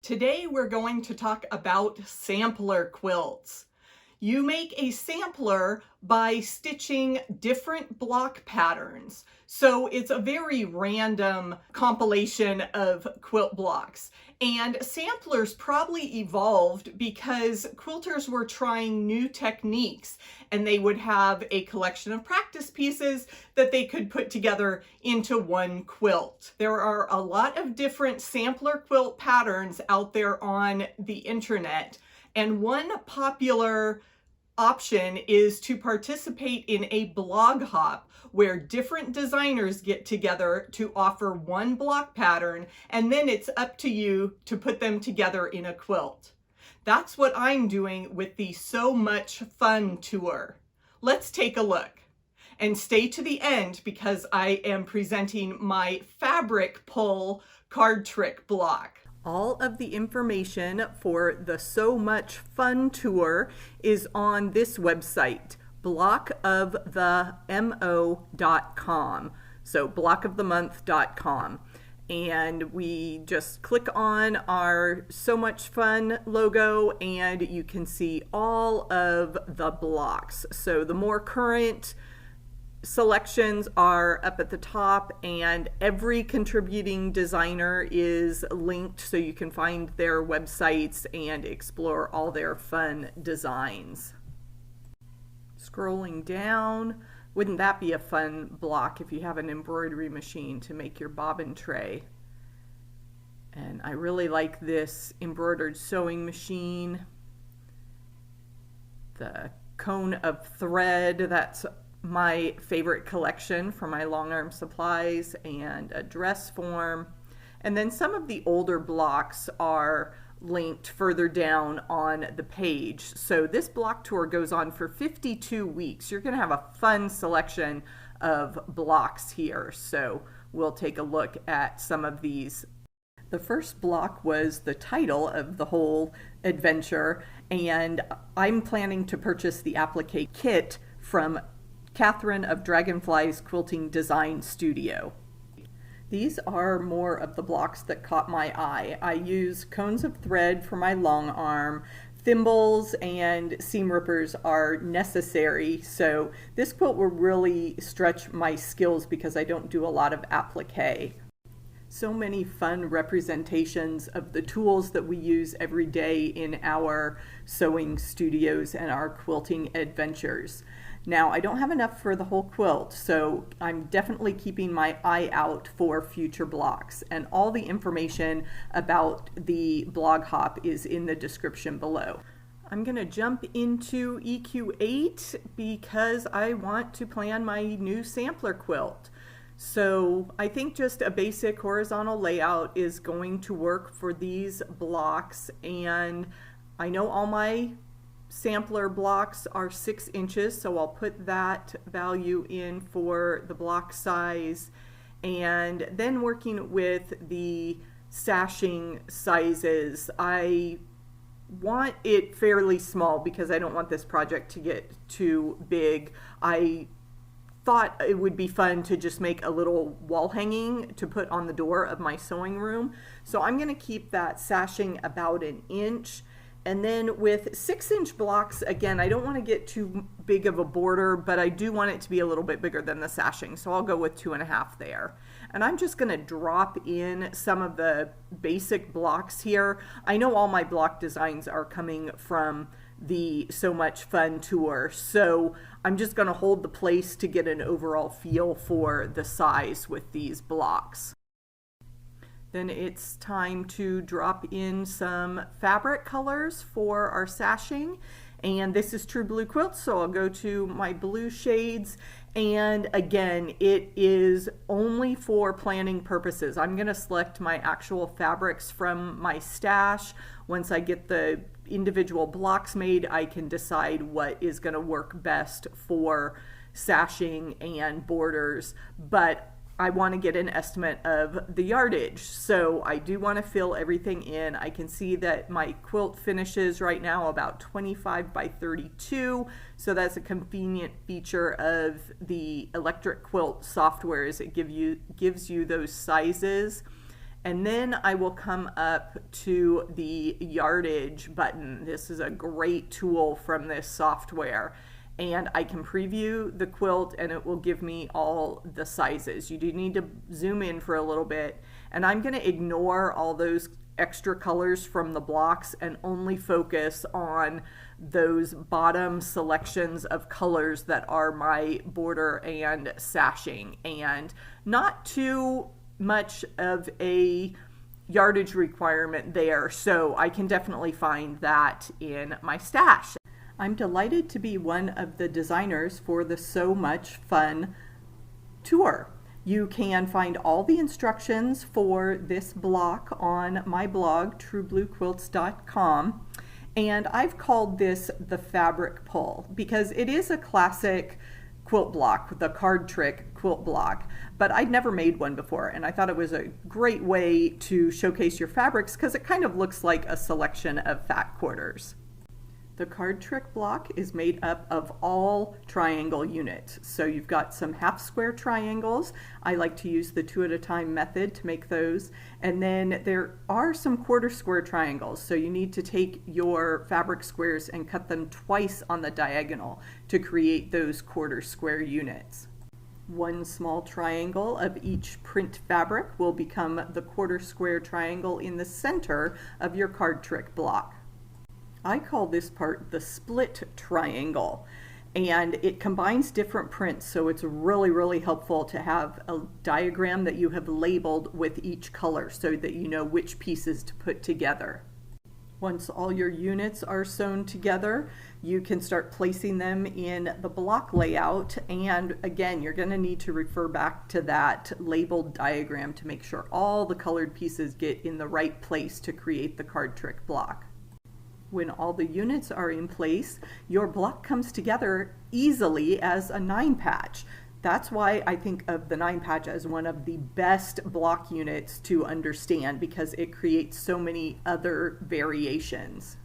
Today we're going to talk about sampler quilts. You make a sampler by stitching different block patterns. So it's a very random compilation of quilt blocks. And samplers probably evolved because quilters were trying new techniques, and they would have a collection of practice pieces that they could put together into one quilt. There are a lot of different sampler quilt patterns out there on the internet, and one popular option is to participate in a blog hop where different designers get together to offer one block pattern, and then it's up to you to put them together in a quilt. That's what I'm doing with the So Much Fun tour. Let's take a look. And stay to the end because I am presenting my fabric pull card trick block. All of the information for the So Much Fun tour is on this website, blockofthemo.com. So blockofthemonth.com. And we just click on our So Much Fun logo and you can see all of the blocks. So the more current selections are up at the top, and every contributing designer is linked so you can find their websites and explore all their fun designs. Scrolling down, wouldn't that be a fun block if you have an embroidery machine to make your bobbin tray? And I really like this embroidered sewing machine. The cone of thread, that's my favorite collection for my long arm supplies, and a dress form. And then some of the older blocks are linked further down on the page. So this block tour goes on for 52 weeks. You're going to have a fun selection of blocks here. So we'll take a look at some of these. The first block was the title of the whole adventure, and I'm planning to purchase the applique kit from Catherine of Dragonfly's Quilting Design Studio. These are more of the blocks that caught my eye. I use cones of thread for my long arm. Thimbles and seam rippers are necessary, so this quilt will really stretch my skills because I don't do a lot of applique. So many fun representations of the tools that we use every day in our sewing studios and our quilting adventures. Now, I don't have enough for the whole quilt, so I'm definitely keeping my eye out for future blocks. And all the information about the blog hop is in the description below. I'm going to jump into EQ8 because I want to plan my new sampler quilt. So I think just a basic horizontal layout is going to work for these blocks, and I know all my sampler blocks are 6 inches, so I'll put that value in for the block size. And then working with the sashing sizes, I want it fairly small because I don't want this project to get too big. I thought it would be fun to just make a little wall hanging to put on the door of my sewing room. So I'm going to keep that sashing about 1 inch. And then with 6-inch blocks, again, I don't want to get too big of a border, but I do want it to be a little bit bigger than the sashing. So I'll go with 2.5 there. And I'm just going to drop in some of the basic blocks here. I know all my block designs are coming from the So Much Fun tour, so I'm just going to hold the place to get an overall feel for the size with these blocks. Then it's time to drop in some fabric colors for our sashing. And this is True Blue Quilts, so I'll go to my blue shades. And again, it is only for planning purposes. I'm going to select my actual fabrics from my stash. Once I get the individual blocks made, I can decide what is going to work best for sashing and borders. But I want to get an estimate of the yardage. So I do want to fill everything in. I can see that my quilt finishes right now about 25 by 32. So that's a convenient feature of the electric quilt software, is it gives you those sizes. And then I will come up to the yardage button. This is a great tool from this software. And I can preview the quilt and it will give me all the sizes. You do need to zoom in for a little bit. And I'm going to ignore all those extra colors from the blocks and only focus on those bottom selections of colors that are my border and sashing, and not too much of a yardage requirement there, so I can definitely find that in my stash. I'm delighted to be one of the designers for the So Much Fun tour. You can find all the instructions for this block on my blog, truebluequilts.com. And I've called this the fabric pull because it is a classic quilt block, the card trick quilt block, but I'd never made one before, and I thought it was a great way to showcase your fabrics because it kind of looks like a selection of fat quarters. The card trick block is made up of all triangle units. So you've got some half square triangles. I like to use the 2 at a time method to make those. And then there are some quarter square triangles. So you need to take your fabric squares and cut them twice on the diagonal to create those quarter square units. One small triangle of each print fabric will become the quarter square triangle in the center of your card trick block. I call this part the split triangle, and it combines different prints, so it's really helpful to have a diagram that you have labeled with each color so that you know which pieces to put together. Once all your units are sewn together, you can start placing them in the block layout, and again, you're going to need to refer back to that labeled diagram to make sure all the colored pieces get in the right place to create the card trick block. When all the units are in place, your block comes together easily as a 9 patch. That's why I think of the 9 patch as one of the best block units to understand because it creates so many other variations.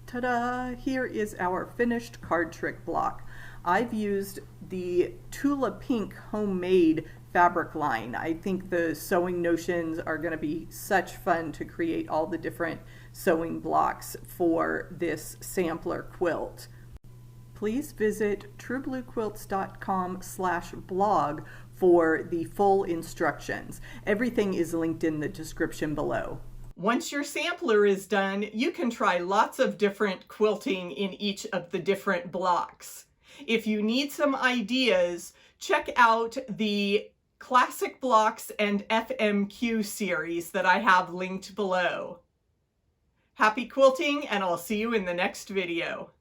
Ta-da! Here is our finished card trick block. I've used the Tula Pink homemade fabric line. I think the sewing notions are going to be such fun to create all the different sewing blocks for this sampler quilt. Please visit truebluequilts.com/blog for the full instructions. Everything is linked in the description below. Once your sampler is done, you can try lots of different quilting in each of the different blocks. If you need some ideas, check out the Classic Blocks and FMQ series that I have linked below. Happy quilting, and I'll see you in the next video.